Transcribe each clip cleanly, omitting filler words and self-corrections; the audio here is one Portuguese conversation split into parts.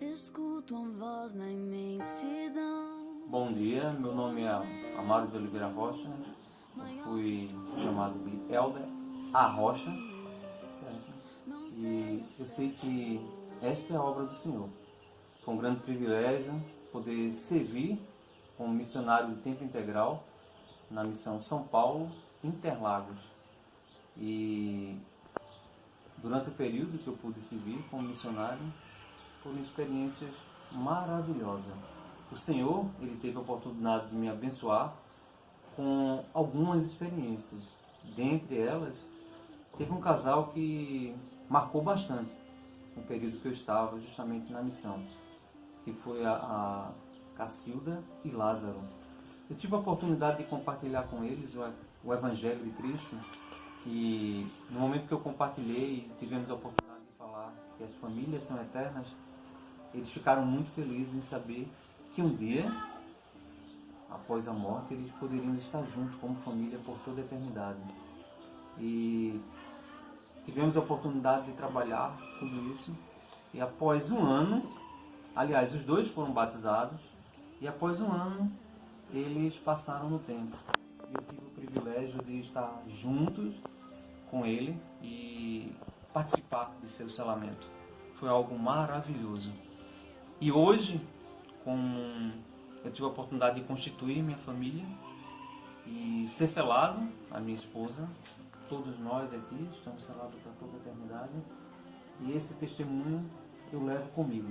Escuto uma voz na imensidão. Bom dia, meu nome é Amaro de Oliveira Rocha. Eu fui chamado de Elder A. Rocha. Certo? E eu sei que esta é a obra do Senhor. Foi um grande privilégio poder servir como missionário de tempo integral na missão São Paulo, Interlagos. E durante o período que eu pude servir como missionário, foram experiências maravilhosas. O Senhor, Ele teve a oportunidade de me abençoar com algumas experiências. Dentre elas, teve um casal que marcou bastante o período que eu estava justamente na missão, que foi a Cacilda e Lázaro. Eu tive a oportunidade de compartilhar com eles o Evangelho de Cristo, e no momento que eu compartilhei, tivemos a oportunidade de falar que as famílias são eternas. Eles ficaram muito felizes em saber que um dia, após a morte, eles poderiam estar juntos como família por toda a eternidade. E tivemos a oportunidade de trabalhar tudo isso. E após um ano, aliás, os dois foram batizados. E após um ano, eles passaram no templo. E eu tive o privilégio de estar juntos com ele e participar de seu selamento. Foi algo maravilhoso. E hoje, eu tive a oportunidade de constituir minha família e ser selado, a minha esposa, todos nós aqui estamos selados para toda a eternidade. E esse testemunho eu levo comigo,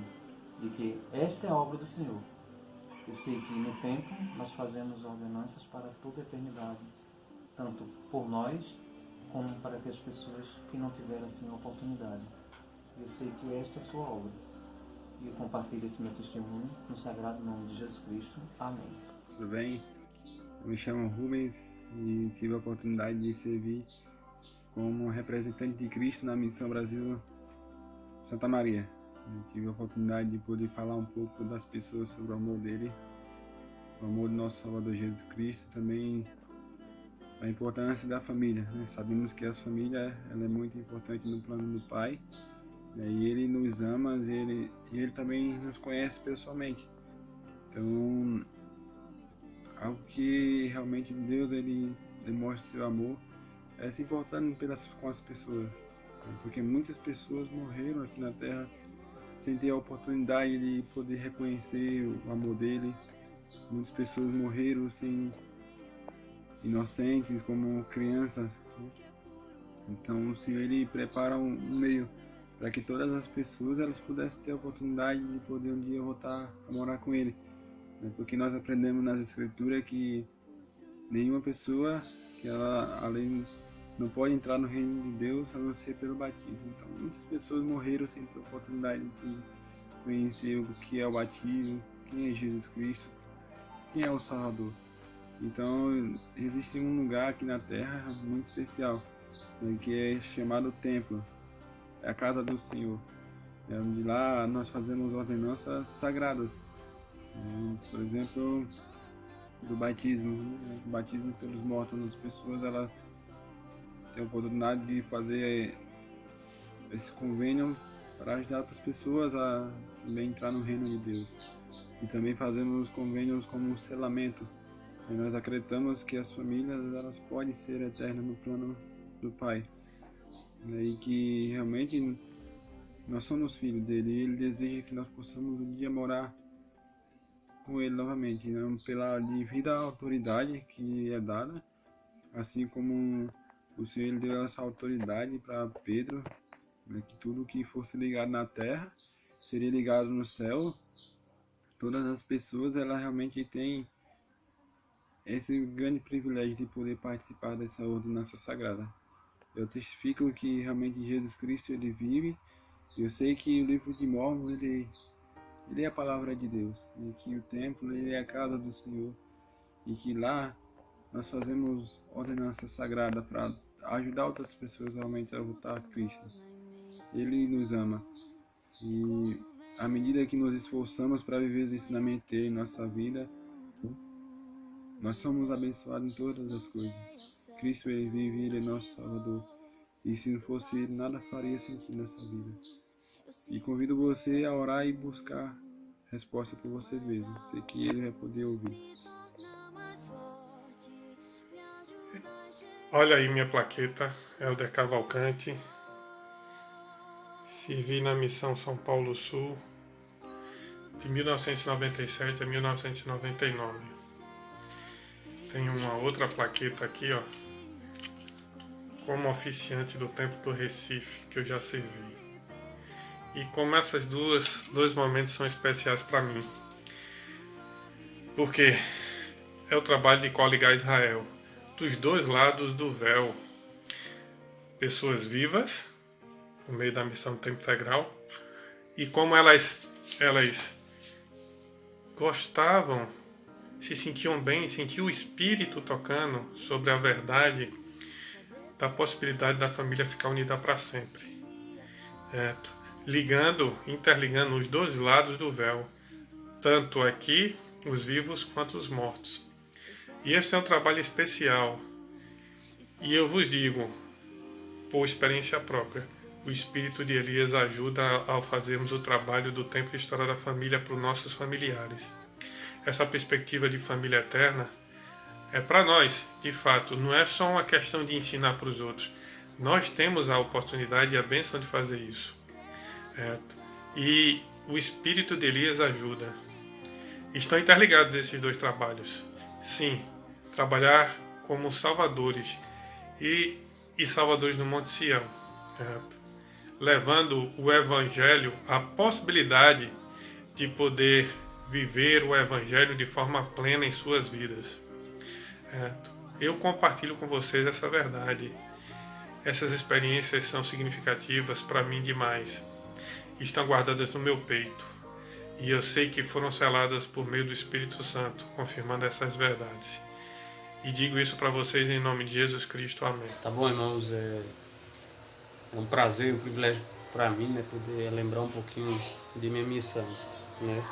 de que esta é a obra do Senhor. Eu sei que no tempo nós fazemos ordenanças para toda a eternidade, tanto por nós, como para que as pessoas que não tiveram assim a oportunidade. Eu sei que esta é a sua obra. E eu compartilho esse meu testemunho no sagrado nome de Jesus Cristo. Amém. Tudo bem? Eu me chamo Rubens e tive a oportunidade de servir como representante de Cristo na Missão Brasil Santa Maria. Eu tive a oportunidade de poder falar um pouco das pessoas sobre o amor dele, o amor do nosso Salvador Jesus Cristo, também a importância da família, né? Sabemos que a família ela é muito importante no plano do Pai, né? E Ele nos ama e ele também nos conhece pessoalmente. Então, algo que realmente Deus ele demonstra seu amor é se importando com as pessoas, né? Porque muitas pessoas morreram aqui na Terra sem ter a oportunidade de poder reconhecer o amor dele. Muitas pessoas morreram sem inocentes, como crianças, né? Então o Senhor ele prepara um meio para que todas as pessoas elas pudessem ter a oportunidade de poder um dia voltar a morar com ele, né? Porque nós aprendemos nas escrituras que nenhuma pessoa que ela além não pode entrar no reino de Deus a não ser pelo batismo. Então muitas pessoas morreram sem ter a oportunidade de conhecer o que é o batismo, quem é Jesus Cristo, quem é o Salvador. Então existe um lugar aqui na Terra muito especial, né, que é chamado Templo, é a casa do Senhor. De lá nós fazemos ordenanças sagradas, por exemplo, do batismo, né? O batismo pelos mortos. As pessoas elas têm a oportunidade de fazer esse convênio para ajudar outras pessoas a também entrar no reino de Deus. E também fazemos convênios como um selamento. E nós acreditamos que as famílias elas podem ser eternas no plano do Pai, né? E que realmente nós somos filhos dele e ele deseja que nós possamos um dia morar com ele novamente, né? Pela devida autoridade que é dada, assim como o Senhor ele deu essa autoridade para Pedro, né? Que tudo que fosse ligado na terra seria ligado no céu. Todas as pessoas elas realmente têm esse grande privilégio de poder participar dessa ordenança sagrada. Eu testifico que realmente Jesus Cristo ele vive. Eu sei que o livro de Mórmon ele é a palavra de Deus, e que o templo ele é a casa do Senhor, e que lá nós fazemos ordenança sagrada para ajudar outras pessoas realmente a voltar a Cristo. Ele nos ama, e à medida que nos esforçamos para viver os ensinamentos dele em nossa vida, nós somos abençoados em todas as coisas. Cristo ele vive, ele é nosso Salvador. E se não fosse ele, nada faria sentido nessa vida. E convido você a orar e buscar resposta por vocês mesmos. Sei que Ele vai poder ouvir. Olha aí minha plaqueta, Helder Cavalcante. Servi na Missão São Paulo Sul, de 1997 a 1999. Tem uma outra plaqueta aqui, ó, como oficiante do Templo do Recife, que eu já servi. E como esses dois momentos são especiais para mim. Porque é o trabalho de coligar Israel, dos dois lados do véu. Pessoas vivas, por meio da missão do Tempo Integral, e como elas gostavam, se sentiam bem, sentiam o Espírito tocando sobre a verdade da possibilidade da família ficar unida para sempre. Interligando os dois lados do véu, tanto aqui, os vivos, quanto os mortos. E esse é um trabalho especial. E eu vos digo, por experiência própria, o Espírito de Elias ajuda ao fazermos o trabalho do Tempo e História da Família para os nossos familiares. Essa perspectiva de família eterna é para nós, de fato, não é só uma questão de ensinar para os outros. Nós temos a oportunidade e a bênção de fazer isso. E o Espírito de Elias ajuda. Estão interligados esses dois trabalhos. Sim, trabalhar como salvadores e salvadores no Monte Sião, levando o Evangelho, a possibilidade de poder viver o Evangelho de forma plena em suas vidas. Eu compartilho com vocês essa verdade. Essas experiências são significativas para mim demais. Estão guardadas no meu peito. E eu sei que foram seladas por meio do Espírito Santo, confirmando essas verdades. E digo isso para vocês em nome de Jesus Cristo. Amém. Tá bom, irmãos. É um prazer, um privilégio para mim, né, poder lembrar um pouquinho de minha missão, né?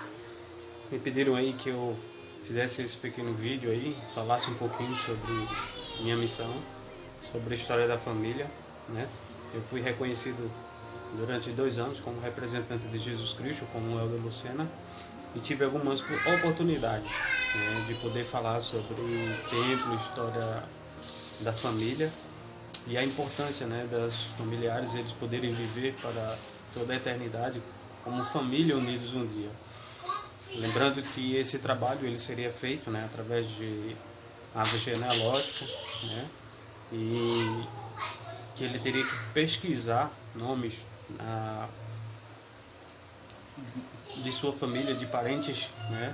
Me pediram aí que eu fizesse esse pequeno vídeo aí, falasse um pouquinho sobre minha missão, sobre a história da família, né? Eu fui reconhecido durante 2 anos como representante de Jesus Cristo, como Helder Lucena, e tive algumas oportunidades, né, de poder falar sobre templo, história da família e a importância, né, das familiares eles poderem viver para toda a eternidade como família unidos um dia. Lembrando que esse trabalho ele seria feito, né, através de árvore genealógica, né, e que ele teria que pesquisar nomes de sua família, de parentes, né,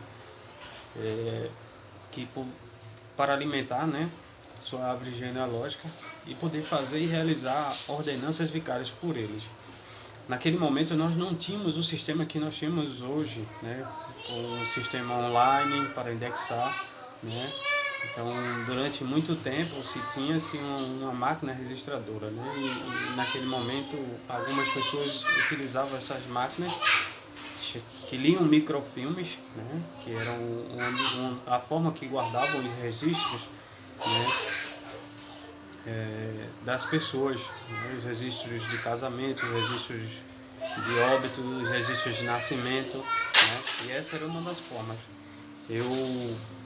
para alimentar, né, sua árvore genealógica e poder fazer e realizar ordenanças vicárias por eles. Naquele momento nós não tínhamos o sistema que nós temos hoje, né, um sistema online para indexar, né. Então, durante muito tempo se tinha-se uma máquina registradora, né? E naquele momento algumas pessoas utilizavam essas máquinas que liam microfilmes, né? Que eram a forma que guardavam os registros, né? Das pessoas, né? Os registros de casamento, os registros de óbito, os registros de nascimento, né? E essa era uma das formas. Eu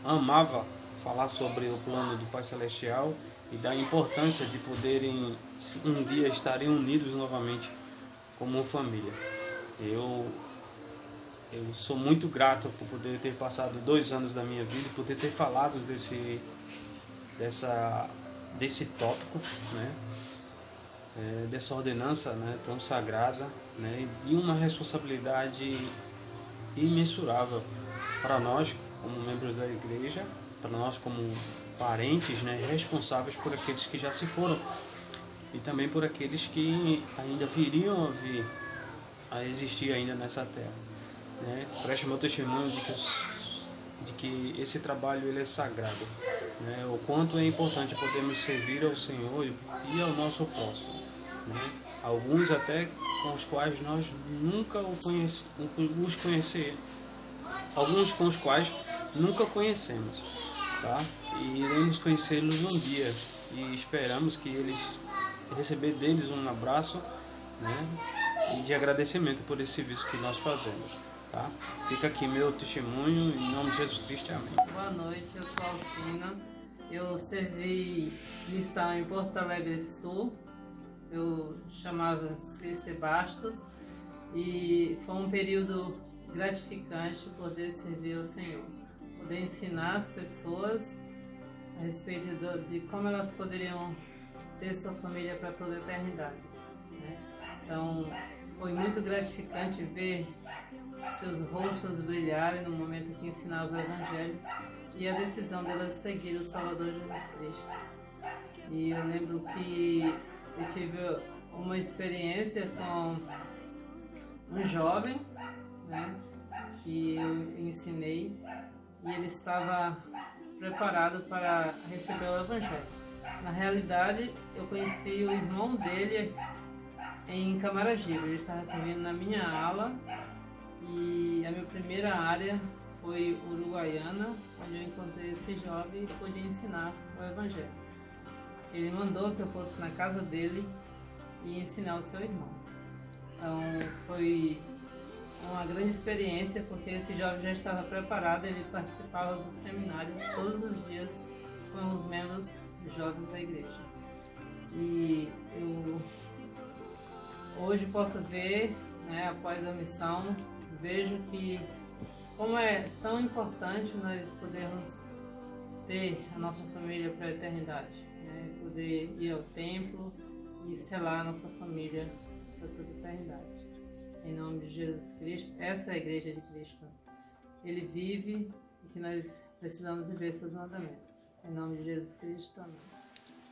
amava falar sobre o plano do Pai Celestial e da importância de poderem um dia estarem unidos novamente como família. Eu sou muito grato por poder ter passado 2 anos da minha vida e poder ter falado desse tópico, né? Dessa ordenança, né, tão sagrada, né, e de uma responsabilidade imensurável para nós como membros da igreja, para nós como parentes, né, responsáveis por aqueles que já se foram e também por aqueles que ainda viriam a existir ainda nessa terra, né? Preste meu testemunho de que esse trabalho ele é sagrado, né? O quanto é importante podermos servir ao Senhor e ao nosso próximo, né? Alguns até com os quais nós nunca os conhecemos, alguns com os quais nunca conhecemos, tá? E iremos conhecê-los um dia e esperamos que eles receber deles um abraço, né? e de agradecimento por esse serviço que nós fazemos. Tá? Fica aqui meu testemunho, em nome de Jesus Cristo, amém. Boa noite, eu sou Alcina. Eu servi missão em Porto Alegre Sul. Eu chamava Sister Bastos e foi um período gratificante poder servir ao Senhor, poder ensinar as pessoas a respeito de como elas poderiam ter sua família para toda a eternidade, né? Então, foi muito gratificante ver seus rostos brilharem no momento que ensinava o Evangelho e a decisão delas seguir o Salvador Jesus Cristo. E eu lembro que eu tive uma experiência com um jovem, né, que eu ensinei, e ele estava preparado para receber o Evangelho. Na realidade, eu conheci o irmão dele em Camaragibe. Ele estava servindo na minha ala e a minha primeira área foi Uruguaiana, onde eu encontrei esse jovem e pude ensinar o Evangelho. Ele mandou que eu fosse na casa dele e ensinar o seu irmão. Então foi uma grande experiência, porque esse jovem já estava preparado, ele participava do seminário todos os dias com os membros jovens da igreja. E eu hoje posso ver, né, após a missão, vejo que como é tão importante nós podermos ter a nossa família para a eternidade, né, poder ir ao templo e selar a nossa família para toda a eternidade. Em nome de Jesus Cristo, essa é a igreja de Cristo. Ele vive e que nós precisamos viver seus mandamentos. Em nome de Jesus Cristo, amém.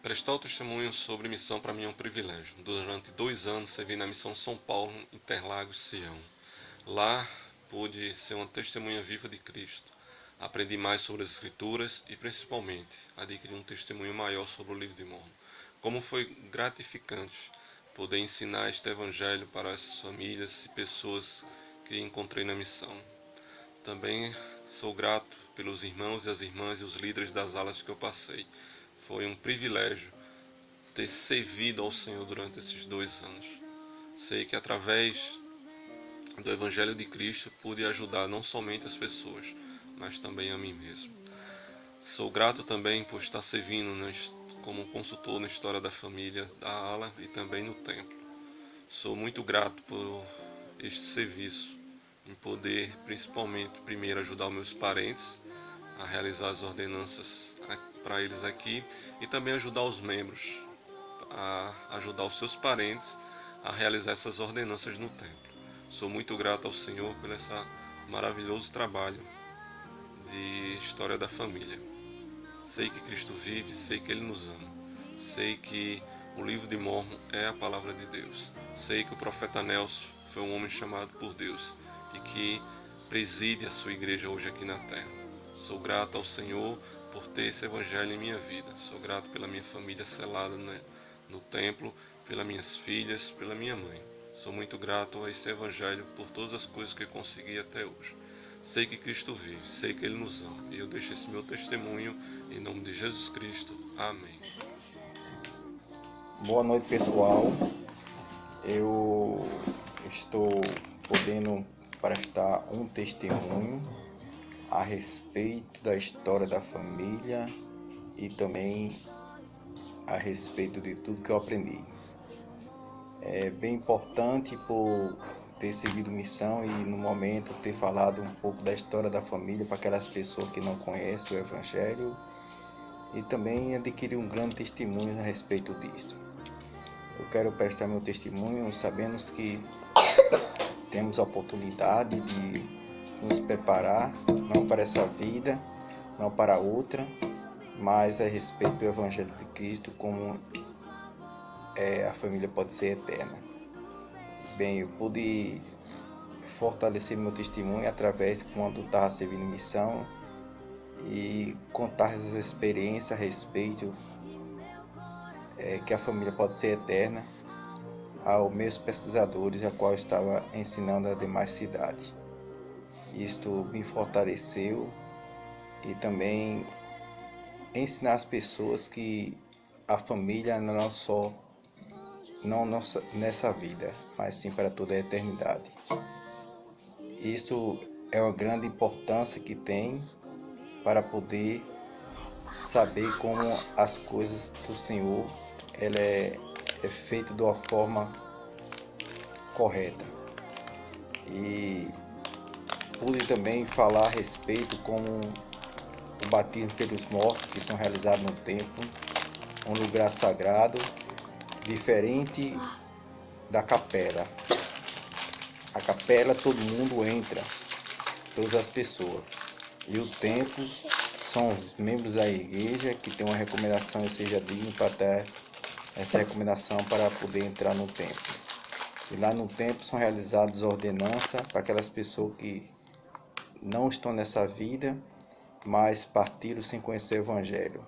Prestar o testemunho sobre missão para mim é um privilégio. Durante 2 anos servi na missão São Paulo, Interlagos, Sião. Lá pude ser uma testemunha viva de Cristo. Aprendi mais sobre as Escrituras e, principalmente, adquiri um testemunho maior sobre o livro de Mórmon. Como foi gratificante poder ensinar este Evangelho para as famílias e pessoas que encontrei na missão. Também sou grato pelos irmãos e as irmãs e os líderes das alas que eu passei. Foi um privilégio ter servido ao Senhor durante esses 2 anos. Sei que através do Evangelho de Cristo pude ajudar não somente as pessoas, mas também a mim mesmo. Sou grato também por estar servindo como consultor na história da família da ala e também no templo. Sou muito grato por este serviço, em poder principalmente primeiro ajudar os meus parentes a realizar as ordenanças para eles aqui e também ajudar os membros a ajudar os seus parentes a realizar essas ordenanças no templo. Sou muito grato ao Senhor por esse maravilhoso trabalho de história da família. Sei que Cristo vive, sei que Ele nos ama. Sei que o livro de Mórmon é a palavra de Deus. Sei que o profeta Nelson foi um homem chamado por Deus e que preside a sua igreja hoje aqui na terra. Sou grato ao Senhor por ter esse evangelho em minha vida. Sou grato pela minha família selada no templo, pelas minhas filhas, pela minha mãe. Sou muito grato a esse evangelho por todas as coisas que eu consegui até hoje. Sei que Cristo vive, sei que Ele nos ama. E eu deixo esse meu testemunho em nome de Jesus Cristo. Amém. Boa noite, pessoal. Eu estou podendo prestar um testemunho a respeito da história da família e também a respeito de tudo que eu aprendi. É bem importante por ter seguido missão e no momento ter falado um pouco da história da família para aquelas pessoas que não conhecem o Evangelho e também adquirir um grande testemunho a respeito disso. Eu quero prestar meu testemunho sabendo que temos a oportunidade de nos preparar não para essa vida, não para outra, mas a respeito do Evangelho de Cristo, como a família pode ser eterna. Bem, eu pude fortalecer meu testemunho através quando estava servindo missão e contar essas experiências a respeito que a família pode ser eterna aos meus pesquisadores, a qual eu estava ensinando a demais cidades. Isto me fortaleceu e também ensinar as pessoas que a família não é só não nessa vida, mas sim para toda a eternidade. Isso é uma grande importância que tem para poder saber como as coisas do Senhor ela é feita de uma forma correta. E pude também falar a respeito como o batismo pelos mortos que são realizados no templo, um lugar sagrado, diferente da capela. A capela todo mundo entra, todas as pessoas. E o templo são os membros da igreja que tem uma recomendação, eu seja digno para ter essa recomendação para poder entrar no templo. E lá no templo são realizadas ordenanças para aquelas pessoas que não estão nessa vida, mas partiram sem conhecer o Evangelho,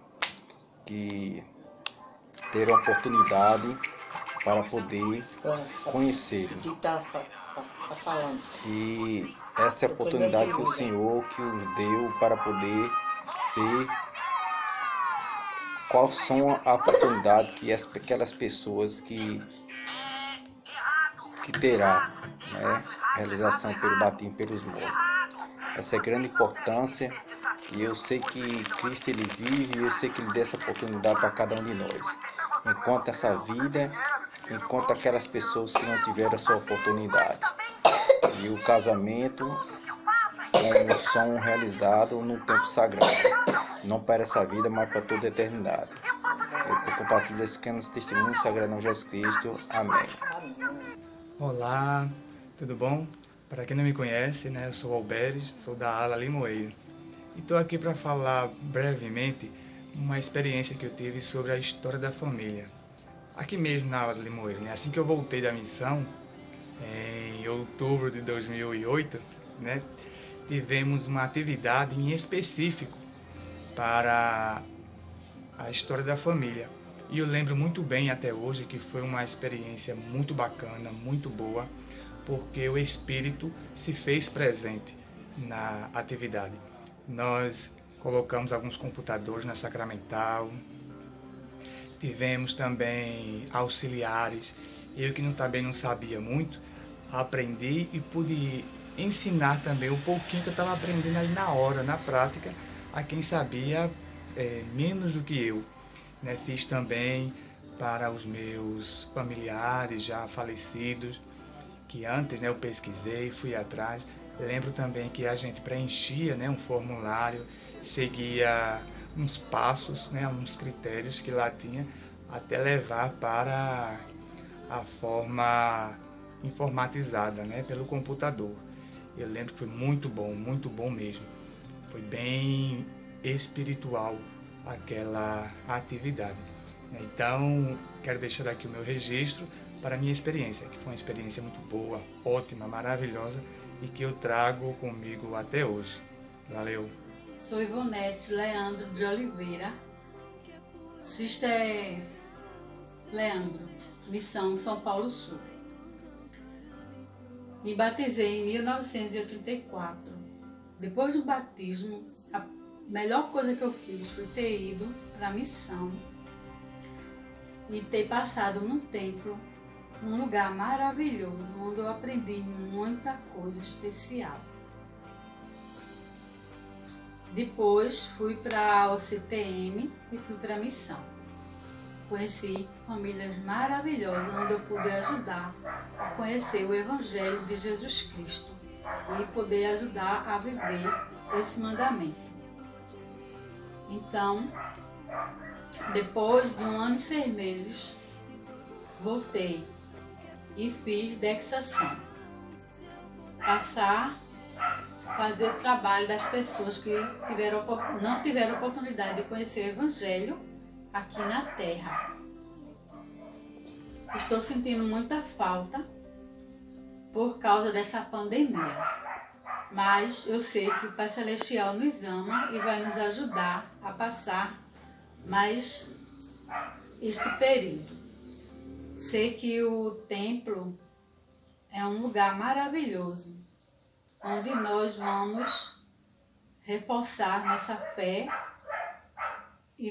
que terão a oportunidade para poder conhecê-lo. E essa é a oportunidade que o Senhor que os deu para poder ver quais são a oportunidade que aquelas pessoas que terá, né, realização pelo batismo pelos mortos. Essa é a grande importância e eu sei que Cristo ele vive e eu sei que ele dá essa oportunidade para cada um de nós. Enquanto essa vida, enquanto aquelas pessoas que não tiveram a sua oportunidade. E o casamento são realizados no tempo sagrado, não para essa vida, mas para toda a eternidade. Eu compartilho esses pequenos testemunhos sagrados de Jesus Cristo. Amém. Olá, tudo bom? Para quem não me conhece, eu sou Alberes, sou da ala Limoeiro. E estou aqui para falar brevemente uma experiência que eu tive sobre a história da família. Aqui mesmo na ala Limoeiro, assim que eu voltei da missão, em outubro de 2008, tivemos uma atividade em específico para a história da família. E eu lembro muito bem até hoje que foi uma experiência muito bacana, muito boa, porque o Espírito se fez presente na atividade. Nós colocamos alguns computadores na Sacramental, tivemos também auxiliares. Eu que também não sabia muito, aprendi e pude ensinar também um pouquinho que eu estava aprendendo ali na hora, na prática, a quem sabia menos do que eu. Fiz também para os meus familiares já falecidos, que antes eu pesquisei, fui atrás. Lembro também que a gente preenchia um formulário, seguia uns passos, uns critérios que lá tinha, até levar para a forma informatizada, pelo computador. Eu lembro que foi muito bom mesmo. Foi bem espiritual aquela atividade. Então, quero deixar aqui o meu registro para a minha experiência, que foi uma experiência muito boa, ótima, maravilhosa e que eu trago comigo até hoje. Valeu! Sou Ivonete Leandro de Oliveira, Sister Leandro, Missão São Paulo Sul. Me batizei em 1984. Depois do batismo, a melhor coisa que eu fiz foi ter ido para a missão e ter passado no templo, um lugar maravilhoso, onde eu aprendi muita coisa especial. Depois fui para o CTM e fui para a missão. Conheci famílias maravilhosas, onde eu pude ajudar a conhecer o Evangelho de Jesus Cristo e poder ajudar a viver esse mandamento. Então, depois de 1 ano e 6 meses, voltei e fiz dexação. Fazer o trabalho das pessoas que não tiveram oportunidade de conhecer o Evangelho aqui na Terra. Estou sentindo muita falta por causa dessa pandemia, mas eu sei que o Pai Celestial nos ama e vai nos ajudar a passar mais este período. Sei que o templo é um lugar maravilhoso, onde nós vamos reforçar nossa fé e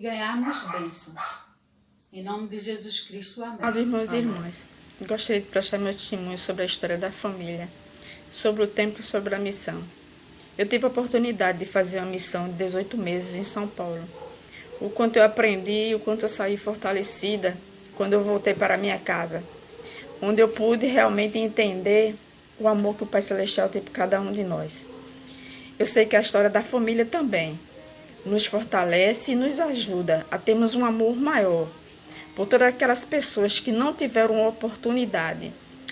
ganharmos bênçãos. Em nome de Jesus Cristo, amém. Amados meus irmãos, gostaria de prestar meu testemunho sobre a história da família, sobre o templo e sobre a missão. Eu tive a oportunidade de fazer uma missão de 18 meses em São Paulo. O quanto eu aprendi e o quanto eu saí fortalecida quando eu voltei para a minha casa, onde eu pude realmente entender o amor que o Pai Celestial tem por cada um de nós. Eu sei que a história da família também nos fortalece e nos ajuda a termos um amor maior por todas aquelas pessoas que não tiveram a oportunidade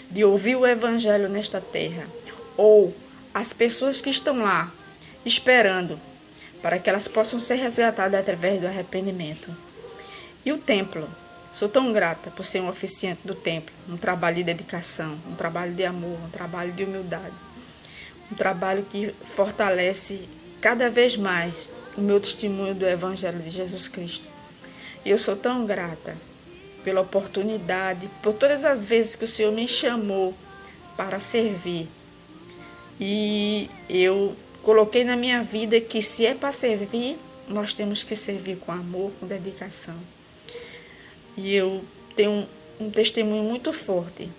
de ouvir o Evangelho nesta terra, ou as pessoas que estão lá esperando para que elas possam ser resgatadas através do arrependimento. E o templo, sou tão grata por ser um oficiante do templo, um trabalho de dedicação, um trabalho de amor, um trabalho de humildade, um trabalho que fortalece cada vez mais o meu testemunho do Evangelho de Jesus Cristo. E eu sou tão grata pela oportunidade, por todas as vezes que o Senhor me chamou para servir. E eu coloquei na minha vida que se é para servir, nós temos que servir com amor, com dedicação. E eu tenho um testemunho muito forte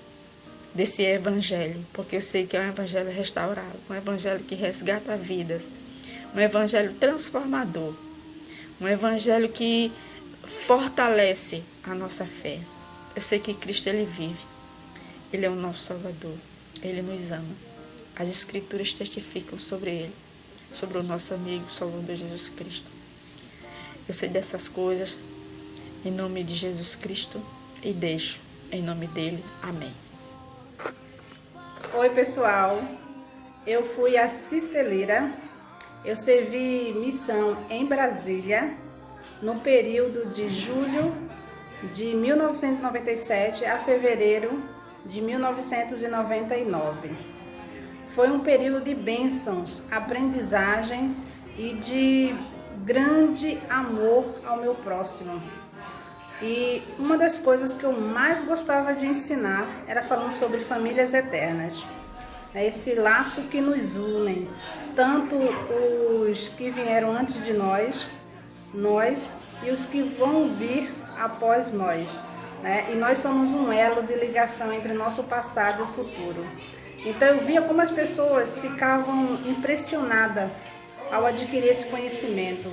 desse evangelho, porque eu sei que é um evangelho restaurado, um evangelho que resgata vidas, um evangelho transformador, um evangelho que fortalece a nossa fé. Eu sei que Cristo, Ele vive, Ele é o nosso Salvador, Ele nos ama. As Escrituras testificam sobre Ele, sobre o nosso amigo Salvador Jesus Cristo. Eu sei dessas coisas, em nome de Jesus Cristo, e deixo em nome dele. Amém. Oi, pessoal. Eu fui a Cisteleira. Eu servi missão em Brasília no período de julho de 1997 a fevereiro de 1999. Foi um período de bênçãos, aprendizagem e de grande amor ao meu próximo. E uma das coisas que eu mais gostava de ensinar era falando sobre famílias eternas. É esse laço que nos une, tanto os que vieram antes de nós e os que vão vir após nós, né? E nós somos um elo de ligação entre nosso passado e o futuro. Então eu via como as pessoas ficavam impressionadas ao adquirir esse conhecimento.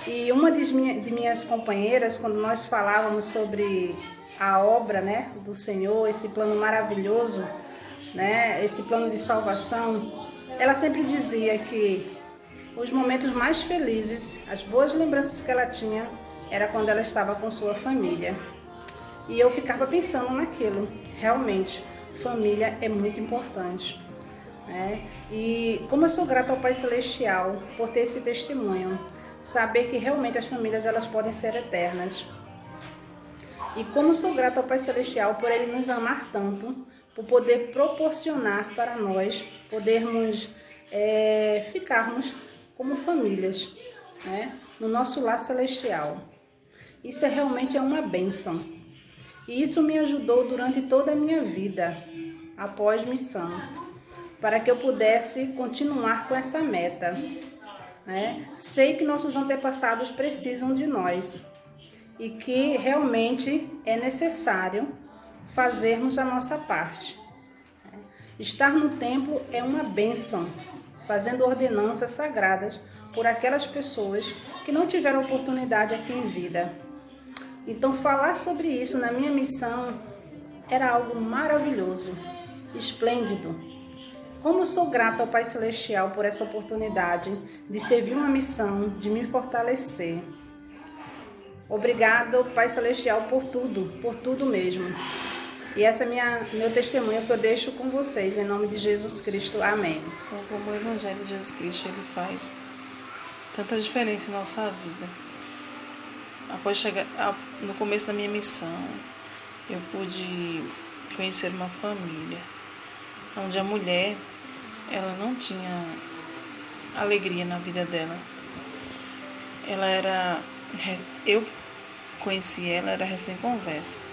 E uma de minhas companheiras, quando nós falávamos sobre a obra, né, do Senhor, esse plano maravilhoso, né, esse plano de salvação, ela sempre dizia que os momentos mais felizes, as boas lembranças que ela tinha, era quando ela estava com sua família. E eu ficava pensando naquilo, realmente, família é muito importante, né? E como eu sou grata ao Pai Celestial por ter esse testemunho, saber que realmente as famílias elas podem ser eternas. E como sou grata ao Pai Celestial por Ele nos amar tanto, por poder proporcionar para nós podermos ficarmos como famílias, né, no nosso lar celestial. Isso realmente é uma bênção. E isso me ajudou durante toda a minha vida, após missão, para que eu pudesse continuar com essa meta. Né? Sei que nossos antepassados precisam de nós e que realmente é necessário fazermos a nossa parte. Estar no templo é uma bênção, fazendo ordenanças sagradas por aquelas pessoas que não tiveram oportunidade aqui em vida. Então falar sobre isso na minha missão era algo maravilhoso, esplêndido. Como sou grata ao Pai Celestial por essa oportunidade de servir uma missão, de me fortalecer. Obrigado, Pai Celestial, por tudo mesmo. E essa é meu testemunho que eu deixo com vocês, em nome de Jesus Cristo. Amém. Então, como o Evangelho de Jesus Cristo, ele faz tanta diferença em nossa vida. Após chegar no começo da minha missão, eu pude conhecer uma família onde a mulher, ela não tinha alegria na vida dela. Eu conheci ela, era recém-conversa.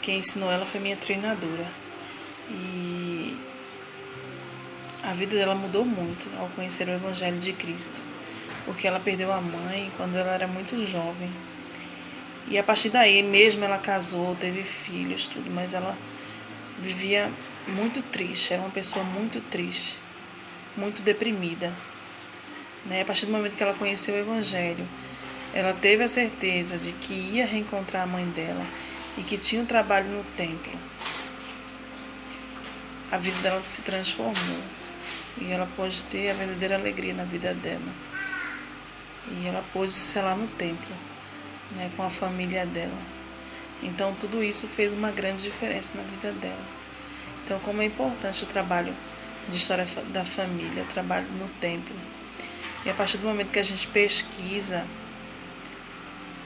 Quem ensinou ela foi minha treinadora. E a vida dela mudou muito ao conhecer o Evangelho de Cristo, porque ela perdeu a mãe quando ela era muito jovem. E a partir daí, mesmo ela casou, teve filhos, tudo, mas ela vivia muito triste, era uma pessoa muito triste, muito deprimida. Né? A partir do momento que ela conheceu o Evangelho, ela teve a certeza de que ia reencontrar a mãe dela e que tinha um trabalho no templo. A vida dela se transformou e ela pôde ter a verdadeira alegria na vida dela. E ela pôde se selar no templo, né, com a família dela. Então tudo isso fez uma grande diferença na vida dela. Então como é importante o trabalho de história da família, o trabalho no templo. E a partir do momento que a gente pesquisa,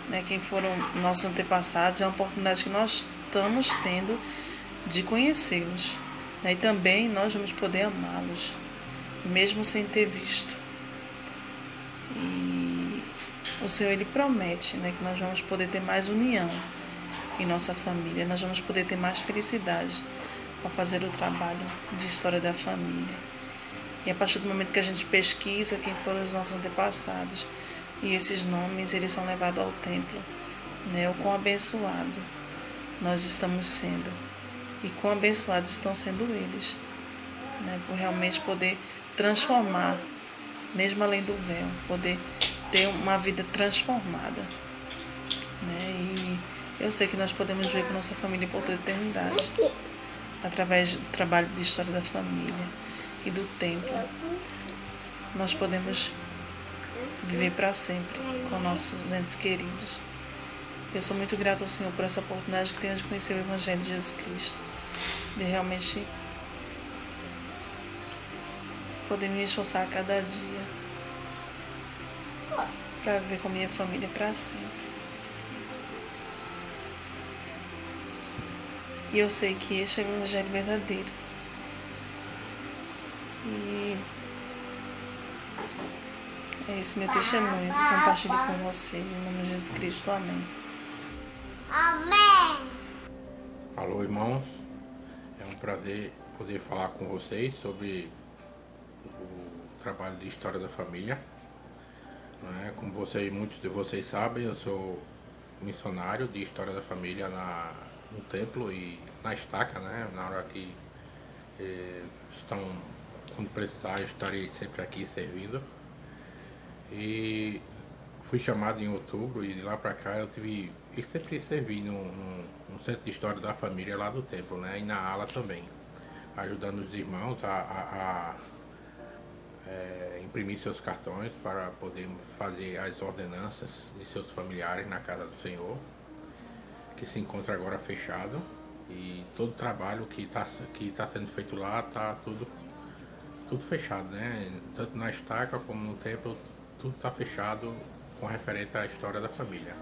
né, quem foram nossos antepassados, é uma oportunidade que nós estamos tendo de conhecê-los. Né, e também nós vamos poder amá-los, mesmo sem ter visto. E o Senhor, Ele promete, né, que nós vamos poder ter mais união em nossa família, nós vamos poder ter mais felicidade ao fazer o trabalho de história da família. E a partir do momento que a gente pesquisa quem foram os nossos antepassados, e esses nomes eles são levados ao templo, né, o quão abençoado nós estamos sendo, e quão abençoados estão sendo eles, né, por realmente poder transformar, mesmo além do véu, poder ter uma vida transformada. Né, e eu sei que nós podemos ver com nossa família por toda a eternidade, através do trabalho de história da família e do templo. Nós podemos viver para sempre com nossos entes queridos. Eu sou muito grata ao Senhor por essa oportunidade que tenho de conhecer o Evangelho de Jesus Cristo, de realmente poder me esforçar a cada dia para viver com minha família para sempre. E eu sei que este é o Evangelho verdadeiro. E é esse meu testemunho que eu compartilho com vocês. Em nome de Jesus Cristo. Amém. Amém. Alô, irmãos. É um prazer poder falar com vocês sobre o trabalho de história da família. Como muitos de vocês sabem, eu sou missionário de história da família no templo e na estaca, né? Na hora que quando precisar, eu estarei sempre aqui servindo. E fui chamado em outubro e de lá para cá eu sempre servi no centro de história da família lá do templo, né? E na ala também, ajudando os irmãos a imprimir seus cartões para poder fazer as ordenanças de seus familiares na casa do Senhor, que se encontra agora fechado, e todo o trabalho que está sendo feito lá está tudo fechado, né? Tanto na estaca como no templo, tudo está fechado com referência à história da família.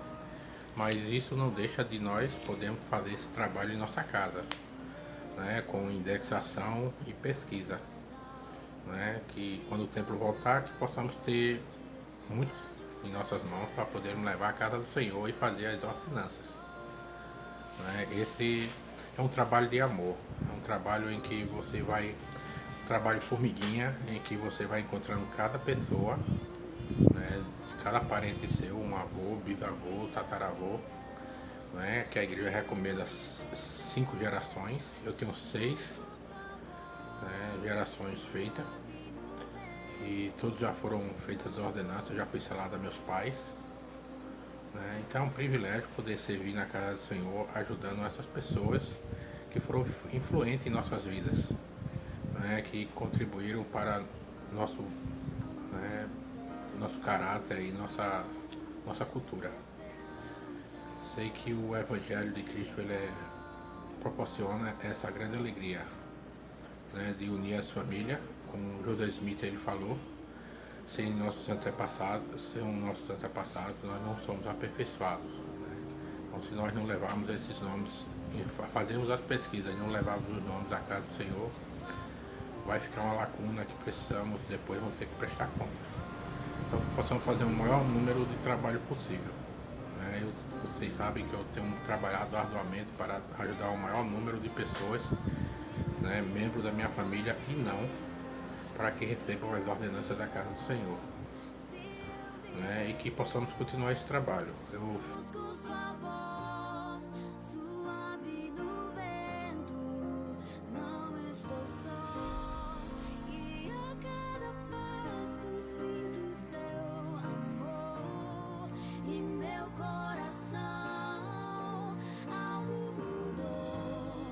Mas isso não deixa de nós podermos fazer esse trabalho em nossa casa, né? Com indexação e pesquisa, né? Que quando o templo voltar, que possamos ter muito em nossas mãos para podermos levar à casa do Senhor e fazer as ordenanças. Esse é um trabalho de amor, é um trabalho em que você vai, trabalho formiguinha, em que você vai encontrando cada pessoa, né, cada parente seu, um avô, bisavô, tataravô, né, que a igreja recomenda 5 gerações, eu tenho 6 gerações feitas, e todos já foram feitas as ordenanças, já fui selado a meus pais. Então é um privilégio poder servir na casa do Senhor, ajudando essas pessoas que foram influentes em nossas vidas, que contribuíram para nosso caráter e nossa cultura. Sei que o Evangelho de Cristo ele proporciona essa grande alegria, de unir as famílias, como José Smith ele falou. Sem nossos antepassados, nós não somos aperfeiçoados. Então, se nós não levarmos esses nomes, fazermos as pesquisas e não levarmos os nomes à casa do Senhor, vai ficar uma lacuna que precisamos, depois vamos ter que prestar conta. Então, possamos fazer o maior número de trabalho possível. Vocês sabem que eu tenho trabalhado arduamente para ajudar o maior número de pessoas, membros da minha família e não, para que recebam as ordenanças da casa do Senhor. né? E que possamos continuar esse trabalho. Eu Busco sua voz, suave no vento. Não estou só. E a cada passo sinto seu amor. E meu coração algo mudou.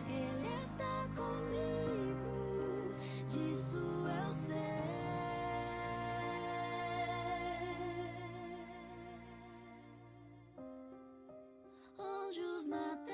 Ele está comigo, disso eu sei. Anjos na terra.